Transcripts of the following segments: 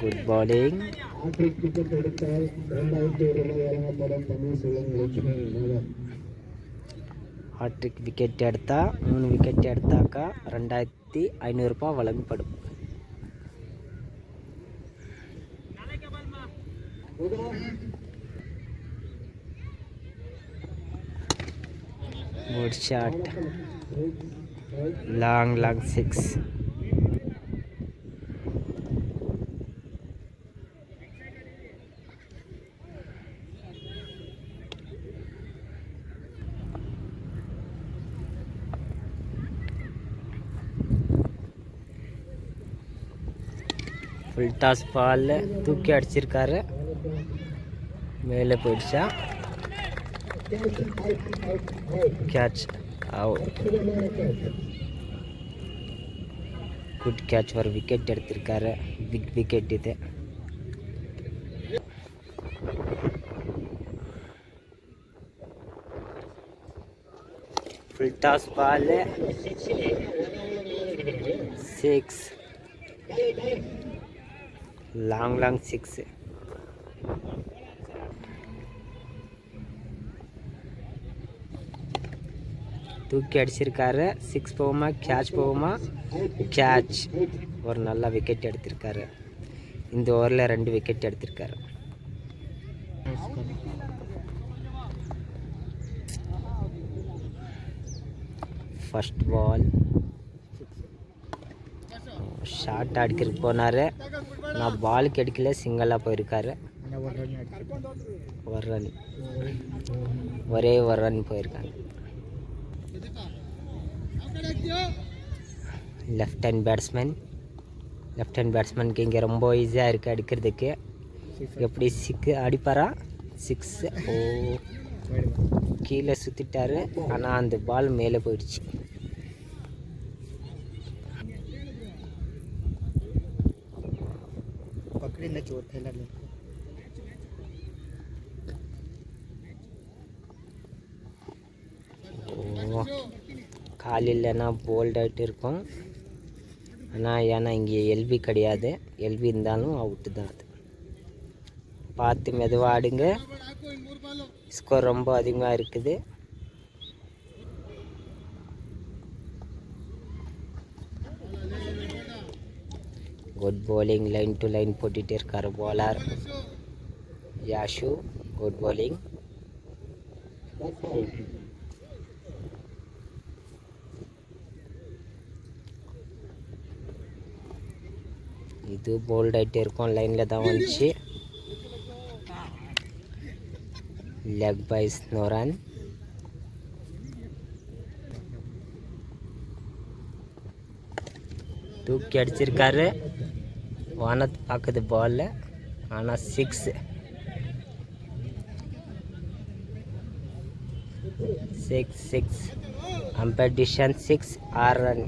Good பாலிங். Hat trick wicket எடுத்தால் 3 wicket எடுத்தாக்கா 2500 ரூபாய் வழங்கப்படும். Good shot. Long 6. Full toss ball தூக்கி அடிச்சிருக்காரு. மேலே போயிடுச்சா? Catch out. Good catch for wicket எடுத்திருக்காரு. Big wicket இது. Full toss ball 6. Long 6. தூக்கி அடிச்சிருக்காரு. 6 போகுமா, கேட்ச் போகுமா? கேட்ச். ஒரு நல்ல விக்கெட் எடுத்திருக்காரு. இந்த ஓவரில் 2 விக்கெட் எடுத்திருக்காரு. ஃபர்ஸ்ட் பால் ஷார்ட் அடிக்கிறதுக்கு போனார். நான் பாலுக்கு அடிக்கல, சிங்கலாக போயிருக்காரு. ஒரு ரன், ஒரே ஒரு ரன் போயிருக்காங்க. லெஃப்ட் ஹேண்ட் பேட்ஸ்மேனுக்கு இங்கே ரொம்ப ஈஸியாக இருக்குது அடிக்கிறதுக்கு. எப்படி அடிப்பாரா? 6. ஓ, கீழே சுற்றிட்டாரு. ஆனால் அந்த பால் மேலே போயிடுச்சு. கால் இல்லைன்னா போல்ட் ஆகிட்டு இருக்கும். ஆனால் ஏன்னா இங்கே எல்பி கிடையாது. எல்பி இருந்தாலும் அவுட்டு தான். அது பார்த்து மெதுவாக ஆடுங்க. ஸ்கோர் ரொம்ப அதிகமாக இருக்குது. Good bowling. Line to line போட்டுகிட்டே இருக்கார் bowler யாஷு. Good bowling. இது போல்ட் ஆகிட்டே இருக்கும். லைனில் தான் வந்துச்சு. லெக் பை ஸ்னோரன். தூக்கி அடிச்சிருக்காரு. வானத்தை பார்க்குது பாலில். ஆனால் 6. 6. Ampere decision 6. 6 ரன்.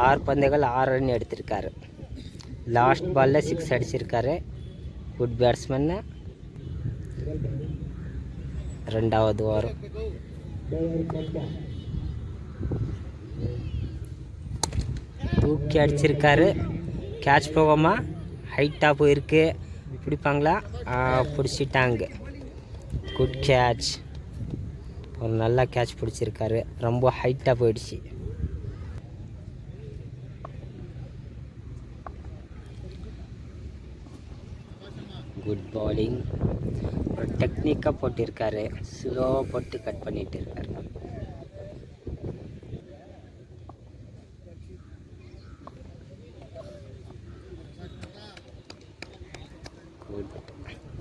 6 பந்துகள் 6 ரன் எடுத்திருக்காரு. லாஸ்ட் பாலில் 6 அடிச்சிருக்காரு. Good batsman. 2வது ஓவர். தூக்கி அடிச்சிருக்காரு. கேட்ச் போகாமா? ஹைட்டாக போயிருக்கு. பிடிப்பாங்களா? பிடிச்சிட்டாங்க. Good catch. ஒரு நல்ல கேட்ச் பிடிச்சிருக்காரு. ரொம்ப ஹைட்டாக போயிடுச்சு. Good bowling. ஒரு டெக்னிக்காக போட்டிருக்காரு. ஸ்லோவாக போட்டு கட் பண்ணிட்டு இருக்காரு.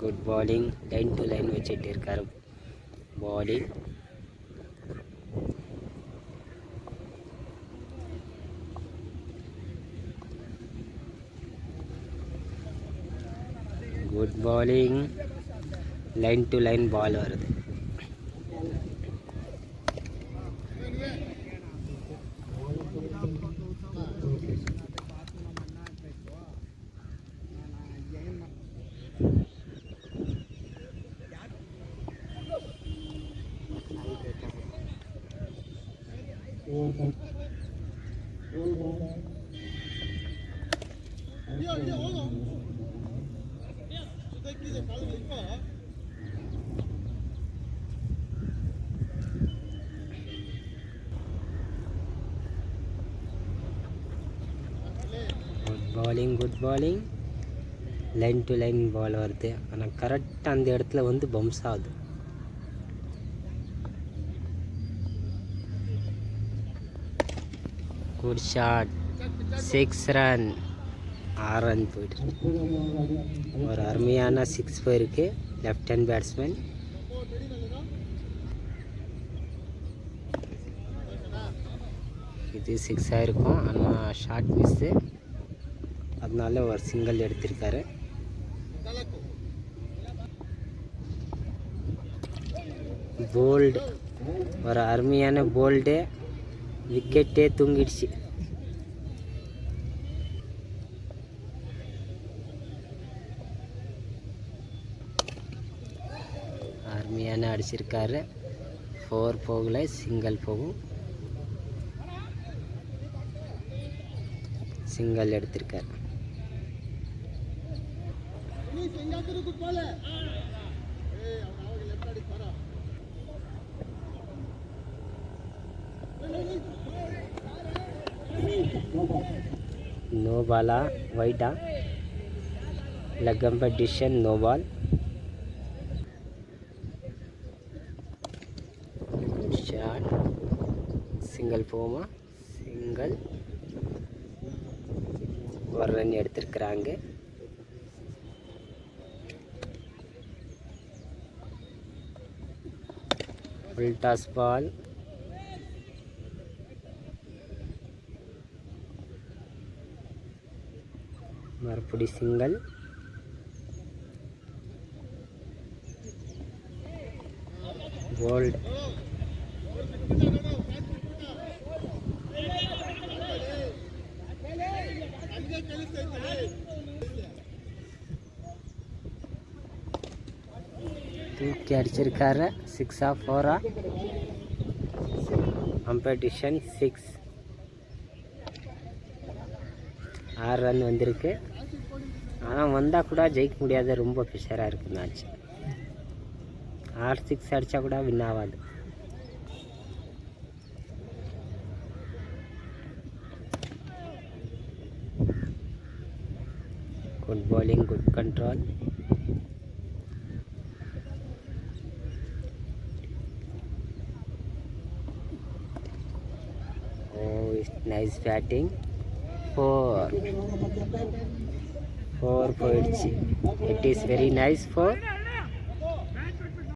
Good bowling. Line to line வச்சுட்டு இருக்காரு bowling. Good bowling. Line to line ball வருது. Good bowling. Line to line ball வருது, ஆனால் கரெக்டாக அந்த இடத்துல வந்து பம்ஸ் ஆகுது. Good shot, 6 run. 6 ரன் போயிட்டு ஒரு அருமையான 6 போயிருக்கு. Left hand batsman. இது 6 ஆகிருக்கும், ஆனால் ஷார்ட் மிஸ்ஸு, அதனால ஒரு சிங்கிள் எடுத்திருக்காரு. போல்டு, ஒரு அருமையான போல்டு. விக்கெட்டே தூங்கிடுச்சு. அருமையான அடிச்சிருக்காரு. 4 போகல, சிங்கிள் போகும். சிங்கிள் எடுத்திருக்காரு. நோ பாலா, வைட்டா? இல்லை competition no ball. Shot, single போகுமா? சிங்கிள். ஒரு ரன் எடுத்திருக்கிறாங்க. Full toss ball. மறுபடி சிங்கிள். போல்ட். தூக்கி அடிச்சிருக்காரு. 6 4 காம்படிஷன் 6. 6 ரன் வந்திருக்கு. ஆனால் வந்தால் கூட ஜெயிக்க முடியாத, ரொம்ப ப்ரெஷராக இருக்குது மேட்ச். 6 அடித்தா கூட வின் ஆகாது. Good bowling, good control. Nice batting. 4 போயிடுச்சு. It is very nice 4.